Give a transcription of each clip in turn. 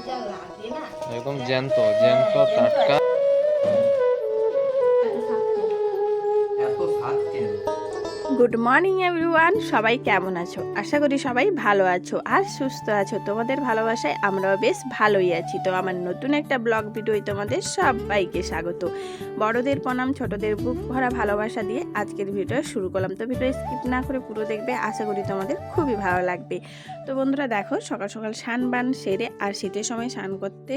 একদম জ্যান্ত জ্যান্ত টাটকা। গুড মর্নিং এভরিওয়ান, সবাই কেমন আছো? আশা করি সবাই ভালো আছো আর সুস্থ আছো। তোমাদের ভালোবাসায় আমরাও বেশ ভালোই আছি। তো আমার নতুন একটা ব্লগ ভিডিওয় তোমাদের সবাইকে স্বাগত। বড়দের প্রণাম, ছোটদের বুক ভরা ভালোবাসা দিয়ে আজকের ভিডিও শুরু করলাম। তো ভিডিও স্কিপ না করে পুরো দেখবে, আশা করি তোমাদের খুবই ভালো লাগবে। তো বন্ধুরা দেখো, সকাল সকাল স্নান বান সেরে আর শীতের সময় স্নান করতে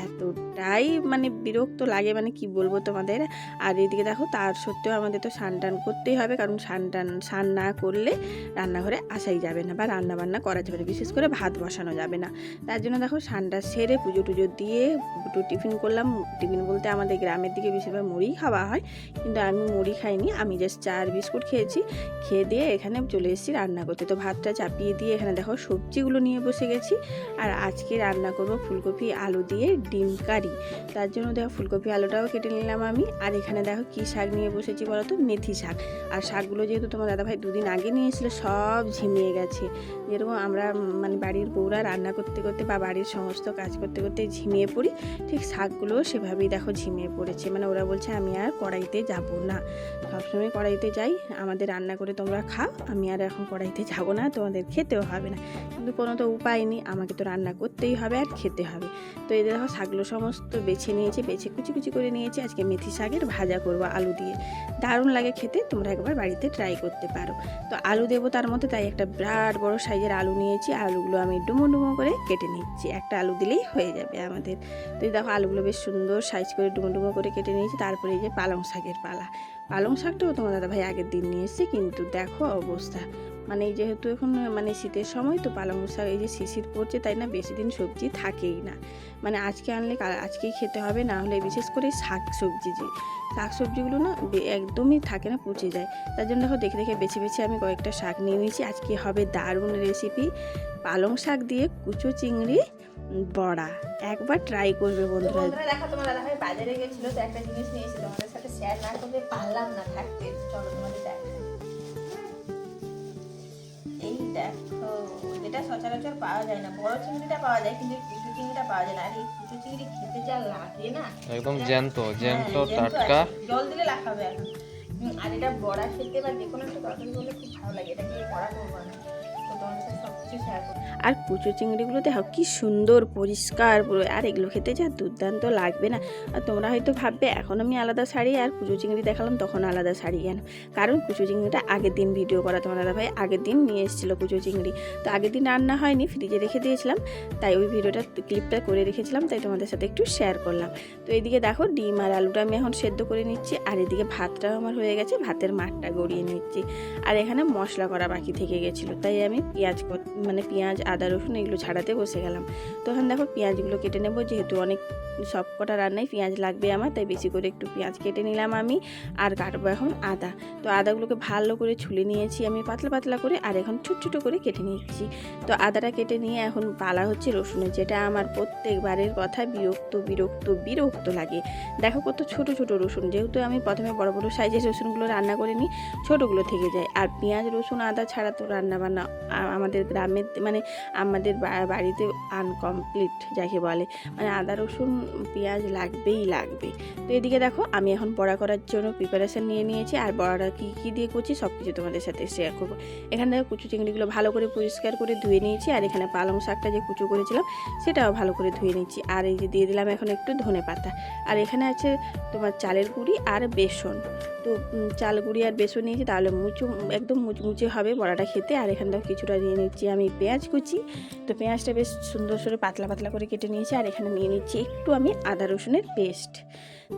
এতটাই বিরক্ত লাগে, কি বলবো তোমাদের। আর এদিকে দেখো, তার সত্ত্বেও আমাদের তো স্নান টান করতেই হবে, কারণ স্নান না করলে রান্নাঘরে আসাই যাবে না বা রান্না বান্না করা যাবে না, বিশেষ করে ভাত বসানো যাবে না। তার জন্য দেখো স্নানটা সেরে পুজো টুজো দিয়ে একটু টিফিন করলাম। টিফিন বলতে আমাদের গ্রামের দিকে বেশিরভাগ মুড়ি খাওয়া হয়, কিন্তু আমি মুড়ি খাইনি, আমি জাস্ট চা আর বিস্কুট খেয়েছি। খেয়ে দিয়ে এখানে চলে এসেছি রান্না করতে। তো ভাতটা চাপিয়ে দিয়ে এখানে দেখো সবজিগুলো নিয়ে বসে গেছি। আর আজকে রান্না করব ফুলকপি আলু দিয়ে ডিম কারি। তার জন্য দেখো ফুলকপি আলুটাও কেটে নিলাম আমি। আর এখানে দেখো কি শাক নিয়ে বসেছি বলো তো, মেথি শাক। আর শাকগুলো যেহেতু তোমার দাদাভাই দুদিন আগে নিয়ে এসেছিলো, সব ঝিমিয়ে গেছে। যেরকম আমরা বাড়ির বউরা রান্না করতে করতে বা বাড়ির সমস্ত কাজ করতে করতে ঝিমিয়ে পড়ি, ঠিক শাকগুলোও সেভাবেই দেখো ঝিমিয়ে পড়েছে। ওরা বলছে আমি আর কড়াইতে যাব না, সবসময় কড়াইতে যাই, আমাদের রান্না করে তোমরা খাও, আমি আর এখন কড়াইতে যাব না, তোমাদের খেতেও হবে না। কিন্তু কোনো তো উপায় নেই, আমাকে তো রান্না করতেই হবে আর খেতে হবে। তো এই দেখো শাকগুলো সমস্ত বেছে নিয়েছি, বেছে কুচি কুচি করে নিয়েছি। আজকে মেথি শাকের ভাজা করব আলু দিয়ে, দারুণ লাগে খেতে, তোমরা একবার বাড়িতে ট্রাই করতে পারো। তো আলু দেবো তার মধ্যে, তাই একটা বিরাট বড় সাইজের আলু নিয়েছি। আলুগুলো আমি ডুমো ডুমো করে কেটে নিচ্ছি, একটা আলু দিলেই হয়ে যাবে আমাদের। তো এই দেখো আলুগুলো বেশ সুন্দর সাইজ করে ডুমো ডুমো করে কেটে নিয়েছি। তারপরে এই যে পালং শাকের পালা, পালং শাকটাও তোমার দাদাভাই আগের দিন নিয়ে এসেছে, কিন্তু দেখো অবস্থা, যেহেতু এখন শীতের সময়, তো পালং শাক এই যে শিশির পড়ছে, তাই না বেশি দিন সবজি থাকেই না। আজকে আনলে আজকেই খেতে হবে, না হলে বিশেষ করে শাকসবজিগুলো না একদমই থাকে না, পচে যায়। তার জন্য দেখো দেখে দেখে বেছে বেছে আমি কয়েকটা শাক নিয়ে নিয়েছি। আজকে হবে দারুণ রেসিপি, পালং শাক দিয়ে কুচো চিংড়ি বড়া। একবার ট্রাই করবে বন্ধুরা। দেখো তোমার দাদাভাই বাজারে গেছিল, তো একটা জিনিস নিয়েছি, তোমাদের সাথে শেয়ার না করতে পারলাম না থাকতে। চলো তোমাদের দেখাই। এই দেখো, যেটা সচরাচর পাওয়া যায় না, বড় চিংড়িটা পাওয়া যায়, কিন্তু কুচু চিংড়িটা পাওয়া যায় না। আর এই কুচু চিংড়ি খেতে যা লাগে না, একদম জ্যান্ত জ্যান্ত টাটকা। জল দিলে লাফাবে এখন। আর এটা বড়া খেতে বা যে কোনো একটা তরকারি করলে খুব ভালো লাগে, এটাকে বড়া করবো না। তো তোমাদের সাথে সব কিছু শেয়ার করবো। আর কুচো চিংড়িগুলো দেখো কি সুন্দর পরিষ্কার পুরো, আর এগুলো খেতে যা দুর্দান্ত লাগবে না। আর তোমরা হয়তো ভাববে এখন আমি আলাদা শাড়ি আর কুচো চিংড়ি দেখালাম তখন আলাদা শাড়ি, কেন? কারণ কুচো চিংড়িটা আগের দিন ভিডিও করা, তোমার দাদাভাই আগের দিন নিয়ে এসেছিলো কুচো চিংড়ি। তো আগের দিন রান্না হয়নি, ফ্রিজে রেখে দিয়েছিলাম, তাই ওই ভিডিওটা ক্লিপটা করে রেখেছিলাম, তাই তোমাদের সাথে একটু শেয়ার করলাম। তো এইদিকে দেখো ডিম আর আলুটা আমি এখন সেদ্ধ করে নিচ্ছি, আর এদিকে ভাতটাও আমার হয়ে গেছে, ভাতের মাঠটা গড়িয়ে নিচ্ছি। আর এখানে মশলা করা বাকি থেকে গেছিলো, তাই আমি পেঁয়াজ আদা রসুন এগুলো ছাড়াতে বসে গেলাম। তো এখন দেখো পেঁয়াজগুলো কেটে নেবো, যেহেতু অনেক সব কটা রান্নায় পেঁয়াজ লাগবে আমার, তাই বেশি করে একটু পেঁয়াজ কেটে নিলাম আমি। আর কাটবো এখন আদা। তো আদাগুলোকে ভালো করে ছুলে নিয়েছি আমি পাতলা পাতলা করে, আর এখন ছোট ছোট করে কেটে নিচ্ছি। তো আদাটা কেটে নিয়ে এখন পালা হচ্ছে রসুনের, যেটা আমার প্রত্যেকবারের কথা বিরক্ত বিরক্ত বিরক্ত লাগে। দেখো কত ছোট ছোট রসুন, যেহেতু আমি প্রথমে বড় বড় সাইজের রসুনগুলো রান্না করে নিই, ছোটোগুলো থেকে যায়। আর পেঁয়াজ রসুন আদা ছাড়া তো রান্না বান্না আমাদের গ্রামের আমাদের বাড়িতে আনকমপ্লিট যাকে বলে, আদা রসুন পেঁয়াজ লাগবেই লাগবে। তো এদিকে দেখো আমি এখন বড়া করার জন্য প্রিপারেশান নিয়ে নিয়েছি, আর বড়াটা কী কী দিয়ে করছি সব কিছু তোমাদের সাথে শেয়ার করবো। এখানে দেখো কুচু চিংড়িগুলো ভালো করে পরিষ্কার করে ধুয়ে নিয়েছি, আর এখানে পালং শাকটা যে কুচু করেছিলাম সেটাও ভালো করে ধুয়ে নিচ্ছি। আর এই যে দিয়ে দিলাম এখন একটু ধনে পাতা। আর এখানে আছে তোমার চালের গুঁড়ি আর বেসন। তো চাল গুঁড়ি আর বেসন নিয়েছি, তাহলে একদম মুচমুচে হবে বড়াটা খেতে। আর এখানে দেখো কিছুটা নিয়ে নিচ্ছি আমি পেঁয়াজ কুচি। তো পেঁয়াজটা বেশ সুন্দর করে পাতলা পাতলা করে কেটে নিয়েছি। আর এখানে নিয়ে নিচ্ছি একটু আমি আদা রসুনের পেস্ট।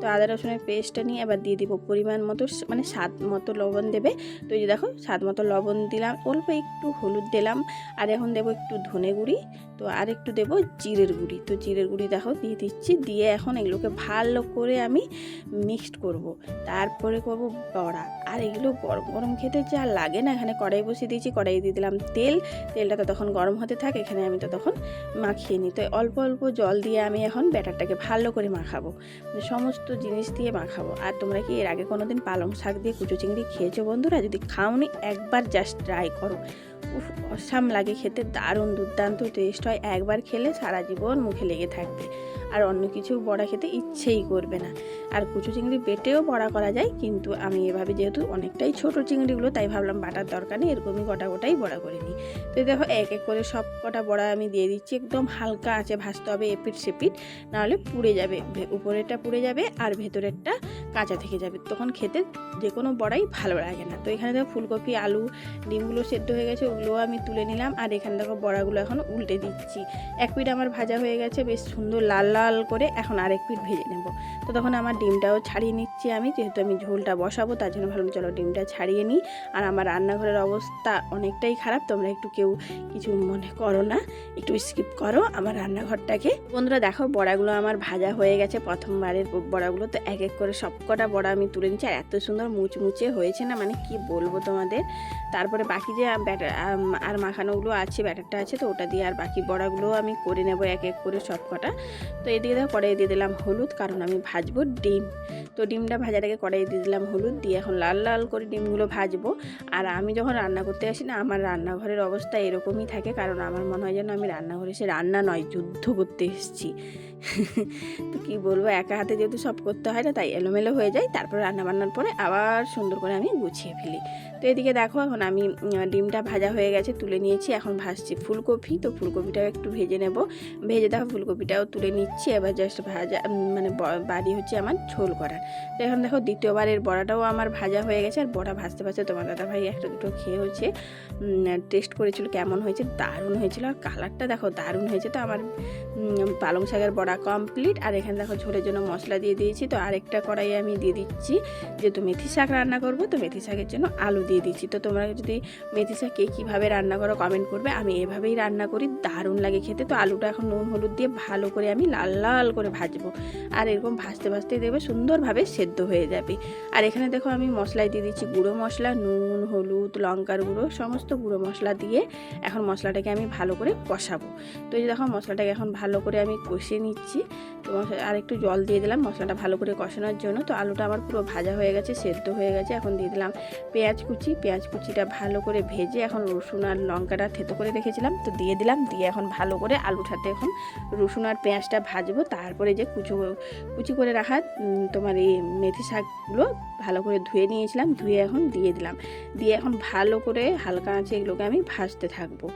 তো আদা রসুনের পেস্টটা নিয়ে এবার দিয়ে দিব পরিমাণ মতো, স্বাদ মতো লবণ দেবে। তো এই যে দেখো স্বাদ মতো লবণ দিলাম, অল্প একটু হলুদ দিলাম, আর এখন দেবো একটু ধনে গুঁড়ি, তো আর একটু দেবো জিরের গুঁড়ি। তো জিরের গুঁড়ি দেখো দিয়ে দিচ্ছি, দিয়ে এখন এগুলোকে ভালো করে আমি মিক্সড করব। তারপরে করব বড়া। আর এগুলো গরম গরম খেতে যা লাগে না। এখানে কড়াই বসিয়ে দিয়েছি, কড়াই দিয়ে দিলাম তেলটা তো তখন গরম হতে থাকে, এখানে আমি তো তখন মাখিয়ে নিই। তো অল্প অল্প জল দিয়ে আমি এখন ব্যাটারটাকে ভালো করে মাখাবো, সমস্ত জিনিস দিয়ে মাখাবো। আর তোমরা কি এর আগে কোনোদিন পালং শাক দিয়ে কুচো চিংড়ি খেয়েছো বন্ধুরা? যদি খাওনি একবার জাস্ট ট্রাই করো, উফ, অসাম লাগে খেতে, দারুণ দুর্দান্ত টেস্ট হয়। একবার খেলে সারা জীবন মুখে লেগে থাকবে, আর অন্য কিছু বড়া খেতে ইচ্ছেই করবে না। আর কুচু চিংড়ি বেটেও বড়া করা যায়, কিন্তু আমি এভাবে যেহেতু অনেকটাই ছোট চিংড়িগুলো, তাই ভাবলাম বাটার দরকার নেই, এরকমই গোটা গোটাই বড়া করে নিই। তো দেখো এক এক করে সব কটা বড়া আমি দিয়ে দিচ্ছি। একদম হালকা আঁচে ভাজতে হবে, এপিট সেপিট, নাহলে পুড়ে যাবে, উপরেরটা পুড়ে যাবে আর ভেতরেরটা কাঁচা থেকে যাবে, তখন খেতে যে কোনো বড়াই ভালো লাগে না। তো এখানে দেখো ফুলকপি, আলু, ডিমগুলো সেদ্ধ হয়ে গেছে, ওগুলোও আমি তুলে নিলাম। আর এখানে দেখো বড়াগুলো এখন উল্টে দিচ্ছি। এক পিঠ আমার ভাজা হয়ে গেছে বেশ সুন্দর লাল লাল করে, এখন আরেক পিঠ ভেজে নেব। তো তখন আমার ডিমটাও ছাড়িয়ে নিচ্ছি আমি, যেহেতু আমি ঝোলটা বসাবো তার জন্য ভাবলাম চলো ডিমটা ছাড়িয়ে নিই। আর আমার রান্নাঘরের অবস্থা অনেকটাই খারাপ, তোমরা একটু কেউ কিছু মনে করো না, একটু স্কিপ করো আমার রান্নাঘরটাকে। বন্ধুরা দেখো বড়াগুলো আমার ভাজা হয়ে গেছে, প্রথমবারের বড়াগুলো। তো এক এক করে সব কটা বড়া আমি তুলে নিচ্ছি, আর এত সুন্দর মুচমুচে হয়েছে না, মানে কি বলবো তোমাদের। তারপরে বাকি যে ব্যাটার আর মাখানোগুলো আছে, ব্যাটারটা আছে, তো ওটা দিয়ে আর বাকি বড়াগুলো আমি করে নেব এক এক করে সব কটা। তো এদিকে দেখো কড়াই দিয়ে দিলাম হলুদ, কারণ আমি ভাজবো ডিম। তো ডিমটা ভাজার আগে কড়াই দিয়ে দিলাম হলুদ, দিয়ে এখন লাল লাল করে ডিমগুলো ভাজবো। আর আমি যখন রান্না করতে আসি না, আমার রান্নাঘরের অবস্থা এরকমই থাকে, কারণ আমার মনে হয় যেন আমি রান্নাঘরে এসে রান্না নয় যুদ্ধ করতে এসেছি। তো কী বলবো, একা হাতে যেহেতু সব করতে হয় না, তাই এলোমেলো হয়ে যায়। তারপর রান্না বান্নার পরে আবার সুন্দর করে আমি গুছিয়ে ফেলি। তো এদিকে দেখো এখন আমি ডিমটা ভাজা হয়ে গেছে, তুলে নিয়েছি। এখন ভাজছি ফুলকপি, তো ফুলকপিটাও একটু ভেজে নেব। ভেজে দেখো ফুলকপিটাও তুলে নিচ্ছি, এবার জাস্ট ভাজা মানে বাড়ি হচ্ছে আমার ঝোল করার। তো এখন দেখো দ্বিতীয়বারের বড়াটাও আমার ভাজা হয়ে গেছে। আর বড়া ভাজতে ভাজতে তোমার দাদাভাই একটা দুটো খেয়ে হচ্ছে টেস্ট করেছিল, কেমন হয়েছে, দারুণ হয়েছিল। আর কালারটা দেখো দারুণ হয়েছে। তো আমার পালং শাকের বড়া কমপ্লিট। আর এখানে দেখো ঝোলের জন্য মশলা দিয়ে দিয়েছি। তো আরেকটা কড়াই আমি দিয়ে দিচ্ছি, যেহেতু মেথি শাক রান্না করব, তো মেথি শাকের জন্য আলু দিয়ে দিচ্ছি। তো তোমরা যদি মেথি শাক কে কীভাবে রান্না করো কমেন্ট করবে, আমি এভাবেই রান্না করি, দারুণ লাগে খেতে। তো আলুটা এখন নুন হলুদ দিয়ে ভালো করে আমি লাল লাল করে ভাজবো। আর এরকম ভাজতে ভাজতে দেবে সুন্দরভাবে সেদ্ধ হয়ে যাবে। আর এখানে দেখো আমি মশলায় দিয়ে দিচ্ছি গুঁড়ো মশলা, নুন, হলুদ, লঙ্কার গুঁড়ো, সমস্ত গুঁড়ো মশলা দিয়ে এখন মশলাটাকে আমি ভালো করে কষাবো। তো এই দেখো মশলাটাকে এখন ভালো করে আমি কষিয়ে নিচ্ছি। তো আর একটু জল দিয়ে দিলাম মশলাটা ভালো করে কষানোর জন্য। তো আলুটা আমার পুরো ভাজা হয়ে গেছে, সেদ্ধ হয়ে গেছে। এখন দিয়ে দিলাম পেঁয়াজ কুচি। পেঁয়াজ কুচিটা ভালো করে ভেজে এখন রসুন আর লঙ্কাটা থেতো করে রেখেছিলাম, তো দিয়ে দিলাম। দিয়ে এখন ভালো করে আলুর সাথে এখন রসুন আর পেঁয়াজটা ভাজবো। তারপরে যে কুচি করে রাখা তোমার এই মেথি শাকগুলো ভালো করে ধুয়ে নিয়েছিলাম, ধুয়ে এখন দিয়ে দিলাম। দিয়ে এখন ভালো করে হালকা আঁচে এগুলোকে আমি ভাজতে থাকবো।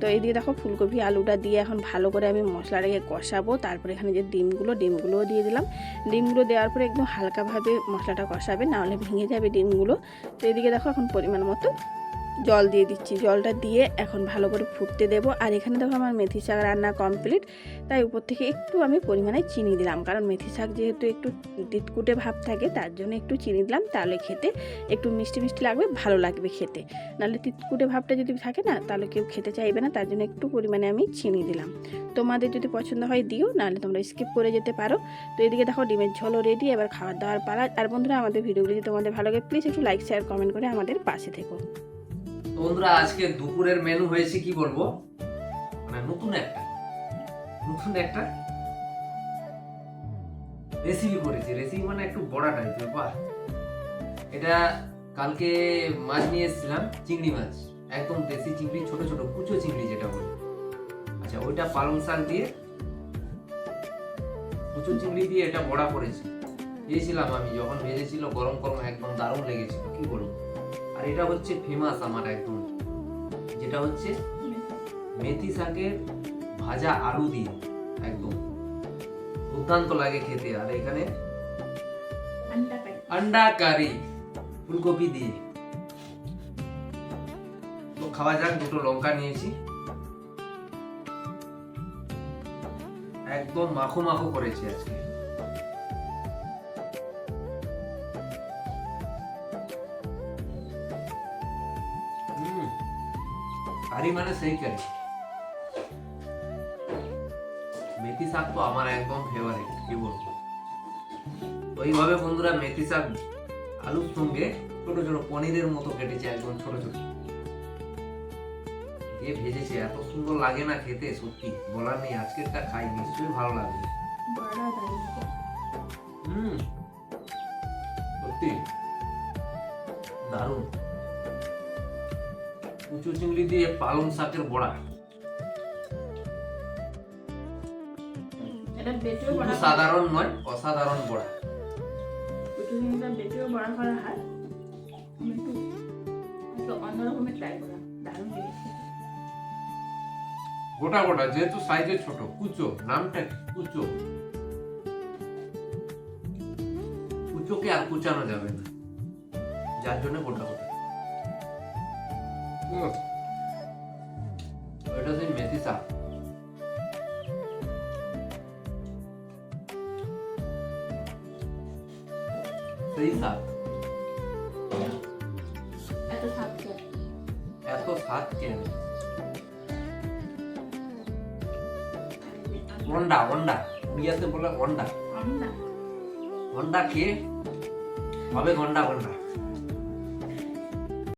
তো এই দিয়ে দেখো ফুলকপি আলুটা দিয়ে এখন ভালো করে আমি মশলাটাকে কষাবো। তারপরে এখানে যে ডিমগুলোও দিয়ে দিলাম। ডিমগুলো দেওয়ার পরে একদম হালকাভাবে মশলাটা কষাবে, নাহলে ভেঙে যাবে ডিমগুলো। তো এদিকে দেখো এখন পরিমাণ মতো জল দিয়ে দিচ্ছি। জলটা দিয়ে এখন ভালো করে ফুটতে দেবো। আর এখানে দেখো আমার মেথি শাক রান্না কমপ্লিট। তাই উপর থেকে একটু আমি পরিমাণে চিনি দিলাম, কারণ মেথি শাক যেহেতু একটু তিতকুটে ভাব থাকে, তার জন্য একটু চিনি দিলাম। তাহলে খেতে একটু মিষ্টি মিষ্টি লাগবে, ভালো লাগবে খেতে। নাহলে তিতকুটে ভাবটা যদি থাকে না, তাহলে কেউ খেতে চাইবে না, তার জন্য একটু পরিমাণে আমি চিনি দিলাম। তোমাদের যদি পছন্দ হয় দিও, নাহলে তোমরা স্কিপ করে যেতে পারো। তো এদিকে দেখো ডিমের ঝোলও রেডি, এবার খাওয়ার দাওয়ার পালা। আর বন্ধুরা আমাদের ভিডিওগুলি যদি তোমাদের ভালো লাগে প্লিজ একটু লাইক শেয়ার কমেন্ট করে আমাদের পাশে থেকো। বন্ধুরা আজকে দুপুরের মেনু হয়েছে কি বলবো, মানে নতুন একটা রেসিপি করেছি। রেসিপি মানে একটু বড় টাইপের। বাহ, এটা কালকে মাছ নিয়ে এসেছিলাম, চিংড়ি মাছ, একদম দেশি চিংড়ি, ছোট ছোট কুচো চিংড়ি যেটা বলি। আচ্ছা, ওইটা পালং শাক দিয়ে, কুচো চিংড়ি দিয়ে এটা বড়া করেছি। দিয়েছিলাম আমি যখন ভেজেছিল, গরম গরম একদম দারুণ লেগেছিল, কি বলবো। আর এটা হচ্ছে ফেমাস আমার একদম, যেটা হচ্ছে মেথি শাকের ভাজা আলু দিয়ে, একদম দুর্দান্ত লাগে খেতে। আর এখানে আন্ডা কারি ফুলকপি দিয়ে। তো খাওয়া যাক। দুটো লঙ্কা নিয়েছি, একদম মাখো মাখো করেছি আজকে। কারি মানে সেই কারি। মেথি শাক তো আমার একদম ফেভারিট, কি বলবো। ওইভাবে বন্ধুরা মেথি শাক আলুর সঙ্গে ছোট ছোট পনিরের মতো কেটেছে, একদম ছোট ছোট দিয়ে ভেজেছে। এত সুন্দর লাগে না খেতে, সত্যি বলার নেই। আজকেরটা খাই, নিশ্চয়ই ভালো লাগবে। সত্যি দারুণ। কুচো চিংড়ি দিয়ে পালং শাকের বড়া, এটা বেটেও শুধু বড়া সাধারণ নয়, অসাধারণ বড়া। কুচু চিংড়িটা বেটেও বড়া করা হয়। আমি একটু অন্যরকমের ট্রাই করলাম, দারুণ লেগেছে। গোটা গোটা, যেহেতু সাইজে ছোট, কুচো, নামটা কি? কুচো। কুচোকে আর কুচানো যাবে না, যার জন্য গোটা গোটা। এটা সেই মেথি শাক। সেই শাক, এত স্বাদ এত স্বাদ কেন? অন্ডা, অন্ডা, উড়িয়াতে বলে অন্ডা। আমরা অন্ডা খেয়ে হবে গন্ডা গন্ডা।